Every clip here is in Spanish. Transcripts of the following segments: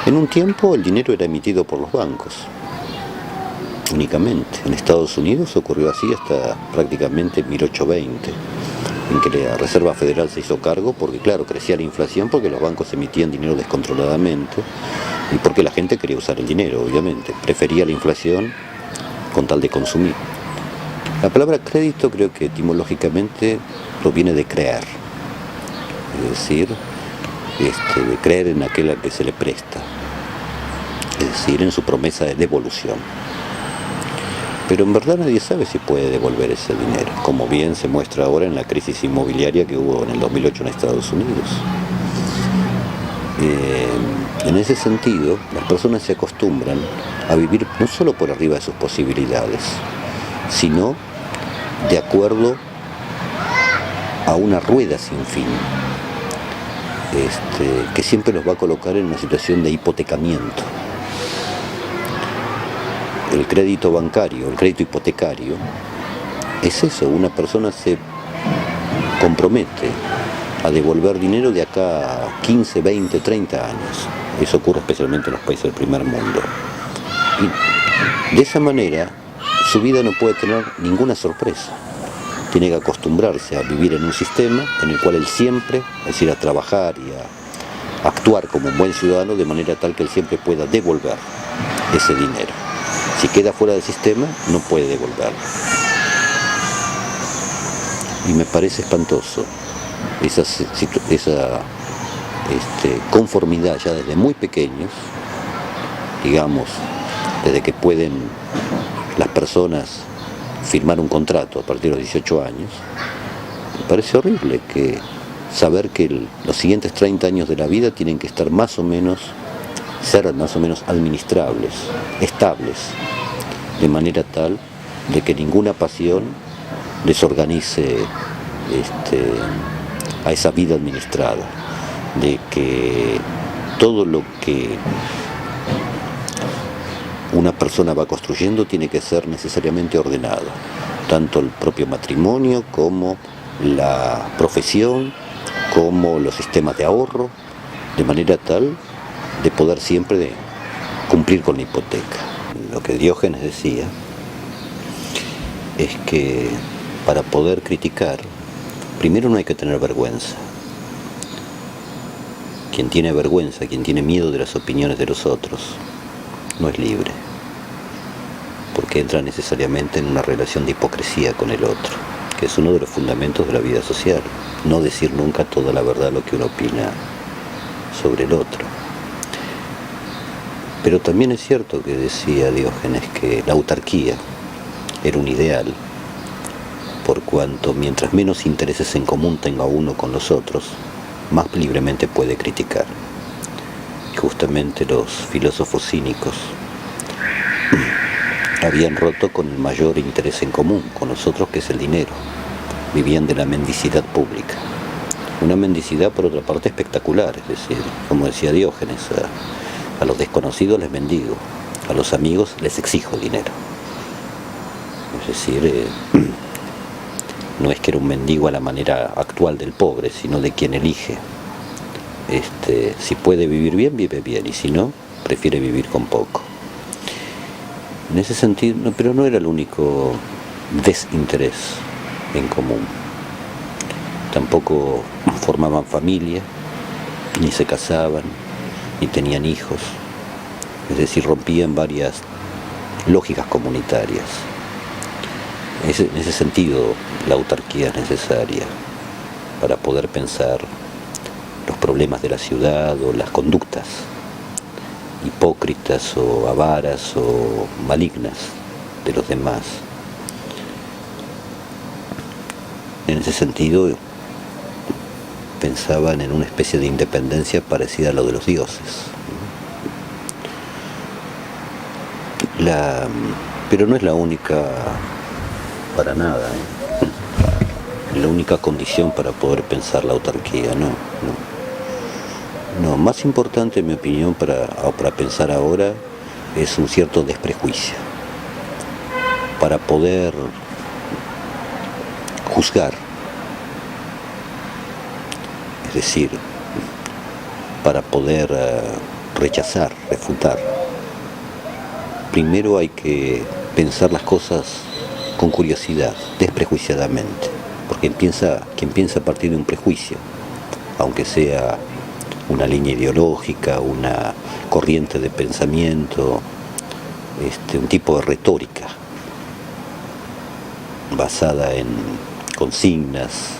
En un tiempo el dinero era emitido por los bancos, únicamente. En Estados Unidos ocurrió así hasta prácticamente 1820, en que la Reserva Federal se hizo cargo porque, claro, crecía la inflación porque los bancos emitían dinero descontroladamente y porque la gente quería usar el dinero, obviamente. Prefería la inflación con tal de consumir. La palabra crédito creo que etimológicamente proviene de creer, es decir, de creer en aquel al que se le presta, es decir, en su promesa de devolución. Pero en verdad nadie sabe si puede devolver ese dinero, como bien se muestra ahora en la crisis inmobiliaria que hubo en el 2008 en Estados Unidos. En ese sentido, las personas se acostumbran a vivir no solo por arriba de sus posibilidades, sino de acuerdo a una rueda sin fin, que siempre los va a colocar en una situación de hipotecamiento. El crédito bancario, el crédito hipotecario, es eso, una persona se compromete a devolver dinero de acá a 15, 20, 30 años. Eso ocurre especialmente en los países del primer mundo. Y de esa manera, su vida no puede tener ninguna sorpresa. Tiene que acostumbrarse a vivir en un sistema en el cual él siempre, es decir, a trabajar y a actuar como un buen ciudadano de manera tal que él siempre pueda devolver ese dinero. Si queda fuera del sistema, no puede devolverlo. Y me parece espantoso esa conformidad ya desde muy pequeños, digamos, desde que pueden las personas firmar un contrato a partir de los 18 años. Me parece horrible saber que los siguientes 30 años de la vida tienen que estar ser más o menos administrables, estables, de manera tal de que ninguna pasión desorganice a esa vida administrada, de que todo lo que una persona va construyendo tiene que ser necesariamente ordenado, tanto el propio matrimonio como la profesión, como los sistemas de ahorro, de manera tal de poder siempre cumplir con la hipoteca. Lo que Diógenes decía es que para poder criticar, primero no hay que tener vergüenza. Quien tiene vergüenza, quien tiene miedo de las opiniones de los otros, no es libre, porque entra necesariamente en una relación de hipocresía con el otro, que es uno de los fundamentos de la vida social, no decir nunca toda la verdad lo que uno opina sobre el otro. Pero también es cierto que decía Diógenes que la autarquía era un ideal, por cuanto mientras menos intereses en común tenga uno con los otros, más libremente puede criticar. Y justamente los filósofos cínicos habían roto con el mayor interés en común con nosotros, que es el dinero. Vivían de la mendicidad pública. Una mendicidad, por otra parte, espectacular, es decir, como decía Diógenes, a los desconocidos les mendigo, a los amigos les exijo dinero. Es decir, no es que era un mendigo a la manera actual del pobre, sino de quien elige. Si puede vivir bien, vive bien, y si no, prefiere vivir con poco. En ese sentido, pero no era el único desinterés en común. Tampoco formaban familia, ni se casaban, ni tenían hijos. Es decir, rompían varias lógicas comunitarias. En ese sentido, la autarquía es necesaria para poder pensar los problemas de la ciudad o las conductas hipócritas o avaras o malignas de los demás. En ese sentido, pensaban en una especie de independencia parecida a lo de los dioses. Pero no es la única, para nada, la única condición para poder pensar la autarquía, no. Más importante, en mi opinión, para pensar ahora, es un cierto desprejuicio. Para poder juzgar, es decir, para poder rechazar, refutar. Primero hay que pensar las cosas con curiosidad, desprejuiciadamente, porque quien piensa a partir de un prejuicio, aunque sea una línea ideológica, una corriente de pensamiento, un tipo de retórica basada en consignas,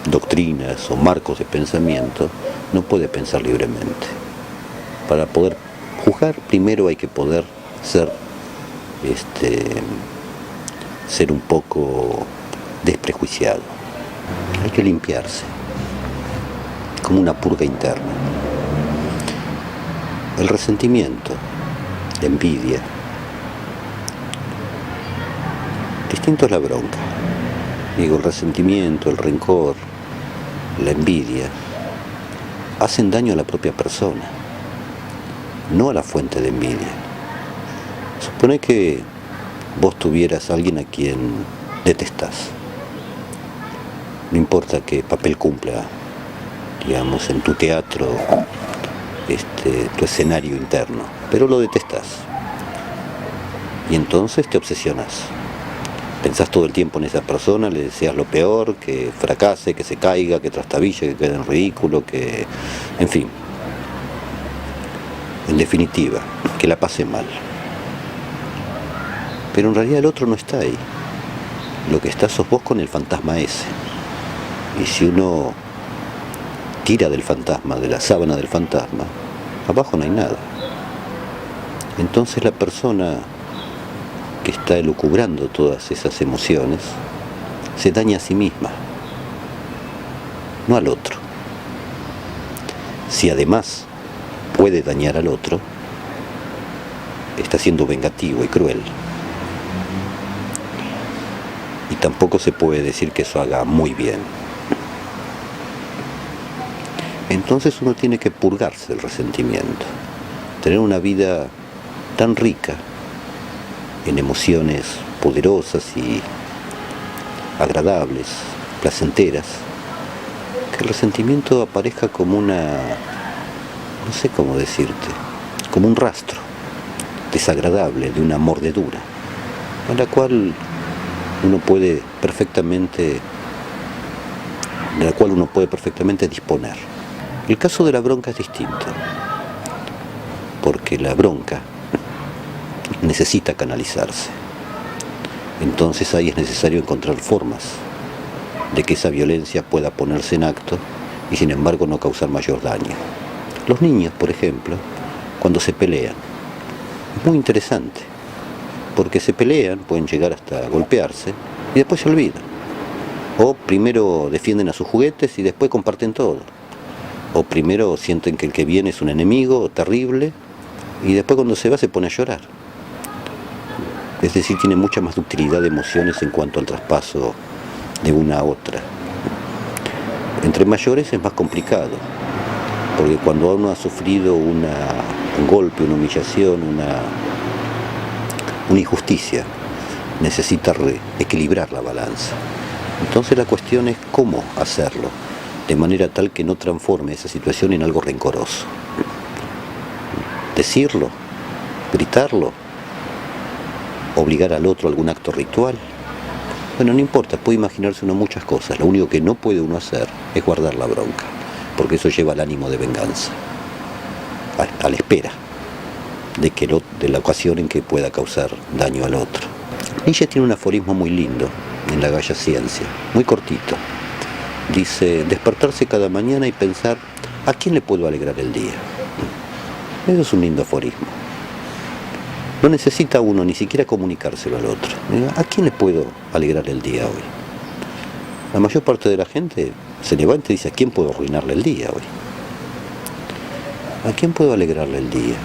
doctrinas o marcos de pensamiento, no puede pensar libremente. Para poder juzgar, primero hay que poder ser un poco desprejuiciado. Hay que limpiarse, como una purga interna. El resentimiento, la envidia. Distinto es la bronca. Digo, el resentimiento, el rencor, la envidia, hacen daño a la propia persona, no a la fuente de envidia. Supone que vos tuvieras a alguien a quien detestás. No importa qué papel cumpla, digamos, en tu teatro, tu escenario interno, pero lo detestás. Y entonces te obsesionás. Pensás todo el tiempo en esa persona, le deseas lo peor, que fracase, que se caiga, que trastabille, que quede en ridículo, en fin. En definitiva, que la pase mal. Pero en realidad el otro no está ahí. Lo que está sos vos con el fantasma ese. Y si uno tira del fantasma, de la sábana del fantasma, abajo no hay nada. Entonces la persona que está elucubrando todas esas emociones se daña a sí misma, no al otro. Si además puede dañar al otro, está siendo vengativo y cruel. Y tampoco se puede decir que eso haga muy bien. Entonces uno tiene que purgarse el resentimiento, tener una vida tan rica en emociones poderosas y agradables, placenteras, que el resentimiento aparezca como no sé cómo decirte, como un rastro desagradable de una mordedura, a la cual uno puede perfectamente disponer. El caso de la bronca es distinto, porque la bronca necesita canalizarse. Entonces ahí es necesario encontrar formas de que esa violencia pueda ponerse en acto y sin embargo no causar mayor daño. Los niños, por ejemplo, cuando se pelean, es muy interesante, porque se pelean, pueden llegar hasta golpearse y después se olvidan. O primero defienden a sus juguetes y después comparten todo. O primero sienten que el que viene es un enemigo terrible y después cuando se va se pone a llorar. Es decir, tiene mucha más ductilidad de emociones en cuanto al traspaso de una a otra. Entre mayores es más complicado, porque cuando uno ha sufrido un golpe, una humillación, una injusticia, necesita equilibrar la balanza. Entonces la cuestión es cómo hacerlo, de manera tal que no transforme esa situación en algo rencoroso. Decirlo, gritarlo, obligar al otro a algún acto ritual. Bueno, no importa, puede imaginarse uno muchas cosas. Lo único que no puede uno hacer es guardar la bronca, porque eso lleva al ánimo de venganza, a la espera de la ocasión en que pueda causar daño al otro. Nietzsche tiene un aforismo muy lindo en La Galla Ciencia, muy cortito. Dice, despertarse cada mañana y pensar, ¿a quién le puedo alegrar el día? Eso es un lindo aforismo. No necesita uno ni siquiera comunicárselo al otro. ¿A quién le puedo alegrar el día hoy? La mayor parte de la gente se levanta y dice, ¿a quién puedo arruinarle el día hoy? ¿A quién puedo alegrarle el día?